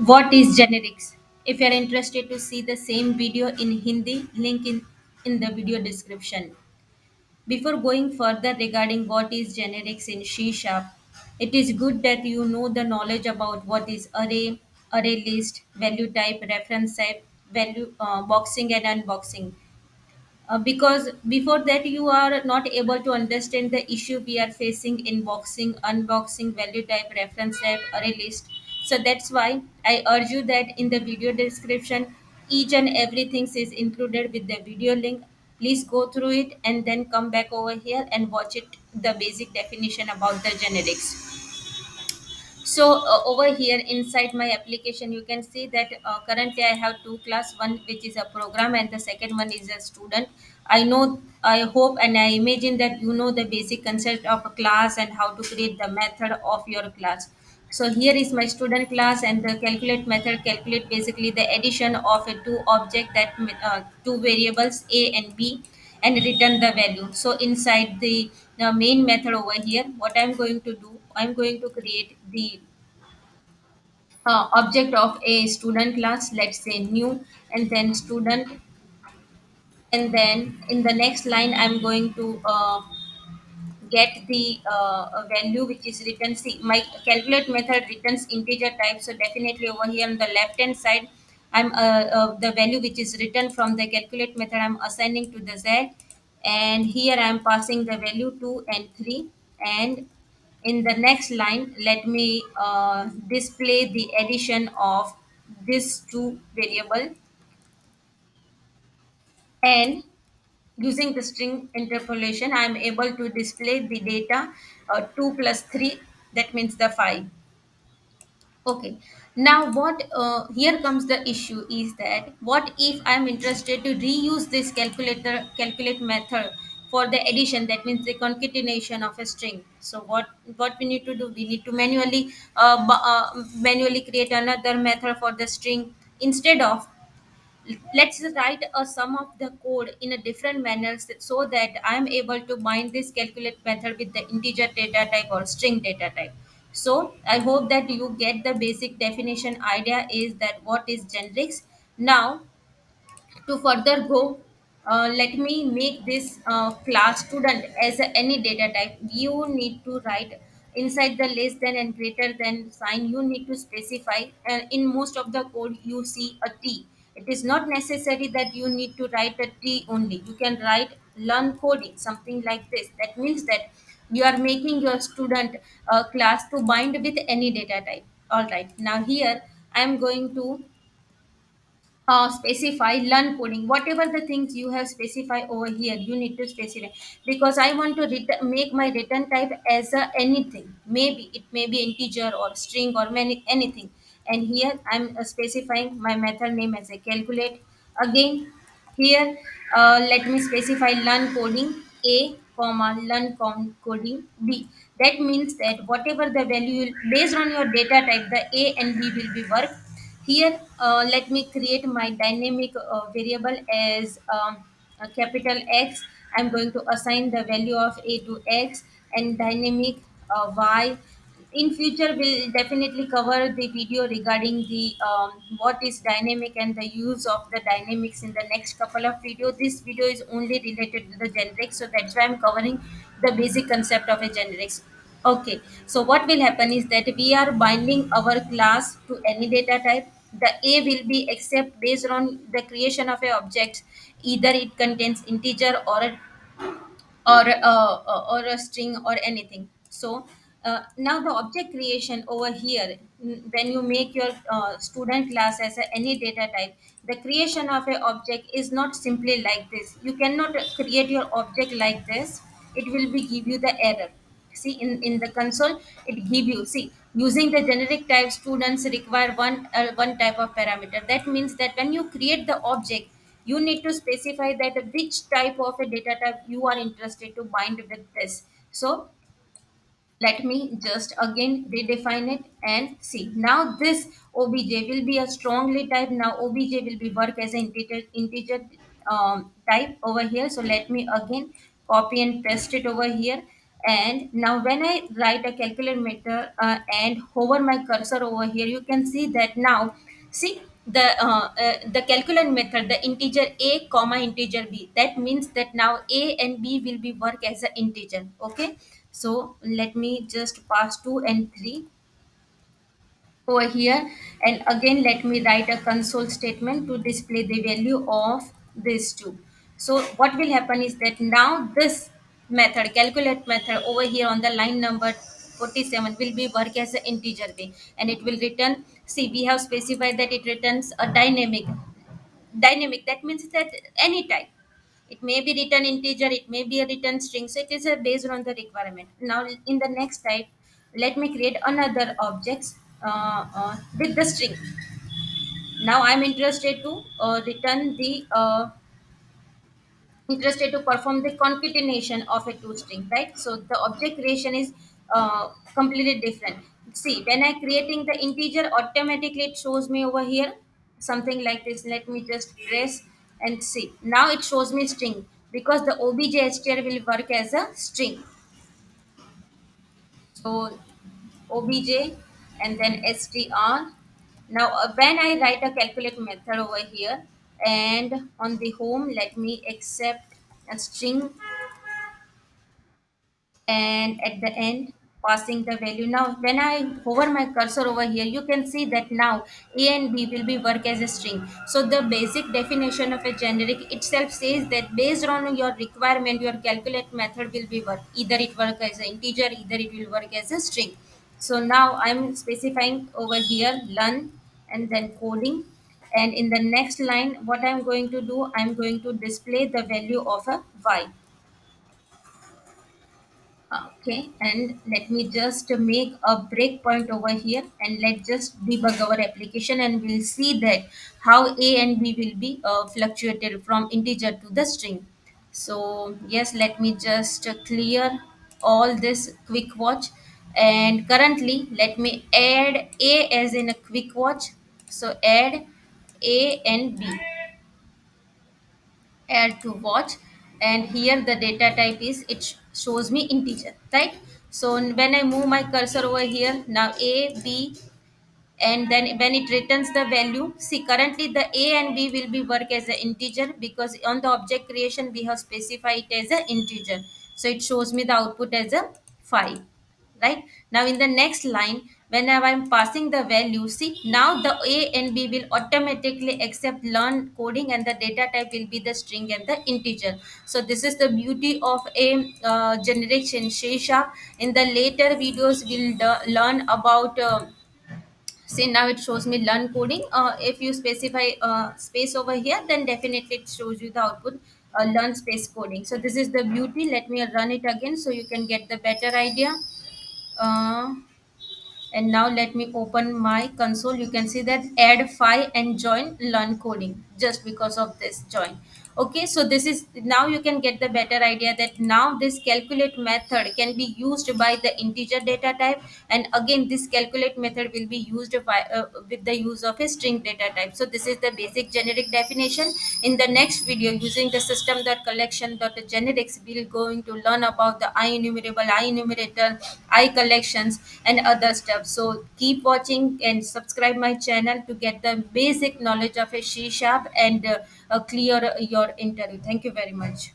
What is generics? If you are interested to see the same video in Hindi, link in the video description. Before going further regarding what is generics in C sharp, it is good that you know the knowledge about what is array, array list, value type, reference type, value boxing and unboxing. Because before that you are not able to understand the issue we are facing in boxing, unboxing, value type, reference type, array list. So that's why I urge you that in the video description each and everything is included with the video link. Please go through it and then come back over here and watch it, the basic definition about the generics. So over here inside my application, you can see that currently I have two class, one which is a program and the second one is a student. I know, I hope and I imagine that you know the basic concept of a class and how to create the method of your class. So here is my student class and the calculate method calculate basically the addition of a two object that two variables a and b and return the value. So inside the main method over here, what I'm going to do, I'm going to create the object of a student class, let's say new, and then student, and then in the next line I'm going to get the value which is written. See, my calculate method returns integer type, so definitely over here on the left hand side I'm the value which is written from the calculate method I'm assigning to the z, and here I'm passing the value 2 and 3. And in the next line let me display the addition of this two variable, and using the string interpolation, I am able to display the data 2 plus 3, that means the 5. Okay, now what here comes the issue is that what if I am interested to reuse this calculate method for the addition, that means the concatenation of a string. So what we need to do, we need to manually create another method for the string. Instead of, let's write a sum of the code in a different manner so that I am able to bind this calculate method with the integer data type or string data type. So I hope that you get the basic definition idea is that what is generics. Now to further go, let me make this class student as any data type. You need to write inside the less than and greater than sign. You need to specify. In most of the code, you see a T. It is not necessary that you need to write a T only. You can write learn coding, something like this. That means that you are making your student class to bind with any data type. All right. Now here I am going to specify learn coding, whatever the things you have specified over here you need to specify, because I want to make my return type as a anything, maybe it may be integer or string or many anything. And here I'm specifying my method name as a calculate. Again here let me specify learn coding a comma learn coding b. That means that whatever the value based on your data type, the a and b will be work. Here let me create my dynamic variable as a capital X. I'm going to assign the value of a to X, and dynamic y. In future we'll definitely cover the video regarding the what is dynamic and the use of the dynamics in the next couple of video. This video is only related to the generics, so that's why I'm covering the basic concept of a generics. Okay, so what will happen is that we are binding our class to any data type. The a will be except based on the creation of a object, either it contains integer or a string or anything. So now the object creation over here, when you make your student class as any data type, the creation of a object is not simply like this. You cannot create your object like this. It will be give you the error. See in the console it give you, see, using the generic type students require one type of parameter. That means that when you create the object, you need to specify that which type of a data type you are interested to bind with this. So let me just again redefine it and see. Now this obj will be a strongly type. Now obj will be work as an integer type over here. So let me again copy and paste it over here. And now when I write a calculate method and hover my cursor over here, you can see that now, see the calculate method, the integer a comma integer b. That means that now a and b will be work as an integer. Okay. So let me just pass 2 and 3 over here, and again let me write a console statement to display the value of these two. So what will happen is that now this method, calculate method over here on the line number 47, will be work as an integer way, and it will return, see, we have specified that it returns a dynamic. That means that any type, it may be written integer, it may be a written string. So it is based on the requirement. Now in the next type, let me create another objects with the string. Now I'm return the interested to perform the concatenation of a two string, right? So the object creation is completely different. See, when I creating the integer, automatically it shows me over here something like this. Let me just press and see, now it shows me string, because the obj str will work as a string. So obj and then str. Now when I write a calculate method over here, and on the home, let me accept a string, and at the end passing the value. Now when I hover my cursor over here, you can see that now a and b will be work as a string. So the basic definition of a generic itself says that based on your requirement, your calculate method will be work, either it work as an integer, either it will work as a string. So now I'm specifying over here learn and then coding, and in the next line what I'm going to do, I'm going to display the value of a y. Okay, and let me just make a breakpoint over here, and let's just debug our application, and we'll see that how A and B will be fluctuated from integer to the string. So yes, let me just clear all this quick watch, and currently let me add A as in a quick watch. So add A and B, add to watch, and here the data type is, it shows me integer, right? So when I move my cursor over here, now a b, and then when it returns the value, see, currently the a and b will be work as an integer, because on the object creation we have specified it as an integer. So it shows me the output as a 5, right? Now in the next line, whenever I'm passing the value, see, now the a and b will automatically accept learn coding, and the data type will be the string and the integer. So this is the beauty of a generation C sharp. In the later videos we'll learn about see, now it shows me learn coding. If you specify space over here, then definitely it shows you the output learn space coding. So this is the beauty. Let me run it again so you can get the better idea. uh, and now let me open my console. You can see that add file and join learn coding, just because of this join. Okay, so this is, now you can get the better idea that now this calculate method can be used by the integer data type, and again this calculate method will be used by with the use of a string data type. So this is the basic generic definition. In the next video, using the system.collection.generics, we're going to learn about the enumerable, enumerator, collections, and other stuff. So keep watching and subscribe my channel to get the basic knowledge of a C sharp and clear your interview. Thank you very much.